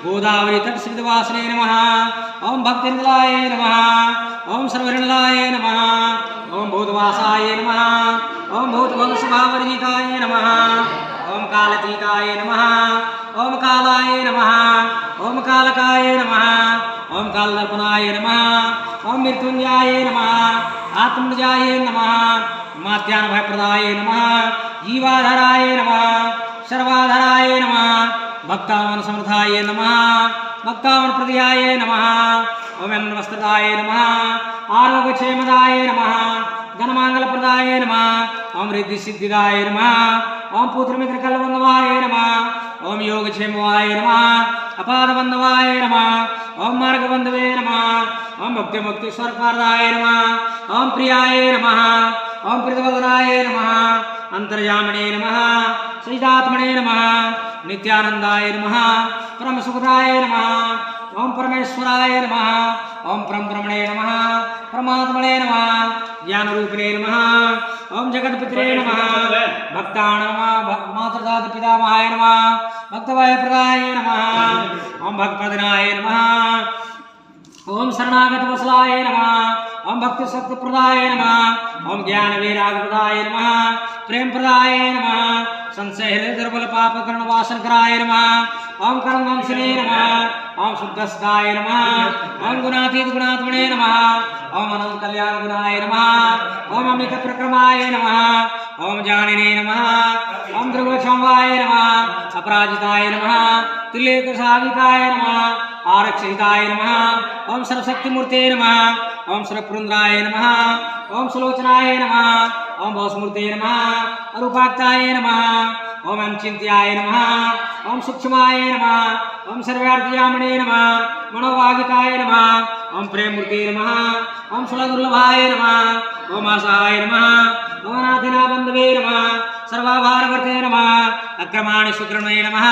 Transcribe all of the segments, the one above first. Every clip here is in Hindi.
गोदावरी तटश्रितवासने नमः। ओम भक्तिर्लाय नमः। ओम सर्वहृदयाय नमः। ओम भूतवासाय नमः। ओम भूतभवस्वभावर्जिताय नमः। ओम कालातीताय नमः। ओम कालाय नमः। ओम कालकाय नमः। ओम कालदर्पणाय नमः। ओम मृत्युंजयाय नमः। आत्मजाय नमः। मात्यान भयप्रदाय नमः। जीवाधाराय नमः। सर्वाधाराय नमः। भक्तावन समर्थाय नमः। भक्तावन प्रदयाय नमः। ओम नमस्तदाय नमः। आरोग्यक्षेमदाय नमः। धनमांगलप्रदाय नमः। ओम रिद्धि सिद्धिदाय नमः। ओम पुत्रमित्रकलबंधवाय नमः। ओम योगक्षेमवाय नमः। अपादबंधवाय नमः। ओम मार्गबंधवे नमः। ओम भक्ति मुक्ति स्वर्गपादाय नमः। ओम प्रियाय नमः। ओम प्रीतवदनाय नमः। अंतर्यामिने नमः। सहितात्मने नमः। नित्यानंदाय नमः। परम सुखदाय नमः। ओम परमेश्वराय नमः। ओम परम ब्रह्मणे नमः। परमात्मने नमः। ज्ञान रूपिणे नमः। ओम जगत्पितरे नमः। भक्तानां मातृदाता पितामहाय नमः। भक्तवयप्रदाय नमः। ओम भक्तपदनाय नमः। ओम शरणागत वत्सलाय नमः। ओम भक्ति शक्ति प्रदाय नमः। ओम ज्ञान वैराग प्रदाय नमः। प्रेम प्रदाय नमः। संशय हृदय दुर्बल पाप कर्ण वासन कराय नमः। ओम कर्म वंशने नमः। ओम शुद्धस्ताय नमः। ओम गुणातीत गुणात्मने नमः। ओम अनंत कल्याण गुणाय नमः। ओम अमित प्रक्रमाय नमः। ओम जानिने नमः। ओम द्रवक्षमाय नमः। अपराजिताय नमः। तुल्यक साविकाय नमः। आरक्षिताय नमः। ओम सर्वशक्तिमूर्ते नमः। ओम सर्वपुरुन्द्राय नमः। ओम सुलोचनाय नमः। ओम भवस्मूर्ते नमः। अरूपाक्ताय नमः। ओम चिंत्याय नमः। ओम सूक्ष्माय नमः। ओम सर्वार्थयामणे नमः। मनोभागिताय नमः। ओम प्रेममूर्ते नमः। ओम सुलदुर्लभाय नमः। ओम आशाय नमः। ओम अनाथिनाबंधवे नमः। सर्वाभारवर्ते नमः। अक्रमाणि शुक्रणे नमः।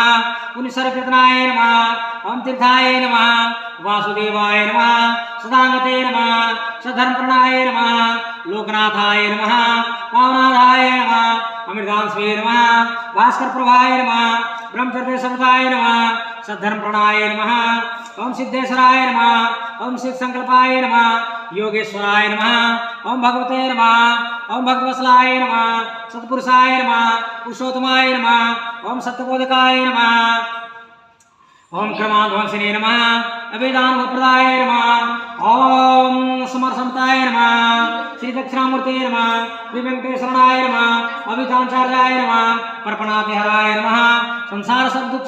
पुण्यसर्वकृतनाय नमः। ओम तीर्थाय नमः। वासुदेवाय नमः। सदांगते नमः। सधर्मप्रणाय नमः। लोकनाथाय नमः। पावनाथाय नमः। अमृतांशवे नमः। भास्कर प्रभाय नमः। ब्रह्मचर्य समताय नमः। सद्धर्मप्रणाय नमः। ओम सिद्धेश्वराय नमः। ओम सिद्ध संकल्पाय नमः। योगेश्वराय नमः। ओम भगवते नमः। ओम भगवत्सलाय नमः। सत्पुरुषाय नमः। पुरुषोत्तमाय नमः। ओम सत्यबोधकाय नमः। ओम क्रमाध्वंसिने नमः। अवेदानुप्रदाय नमः। ओम समरसमताय नमः। श्री दक्षिणामूर्ते नमः। श्री वेंकटेश्वराय नमः। अभितांचार्याय नमः। परपनातिहराय नमः। संसार सब दुख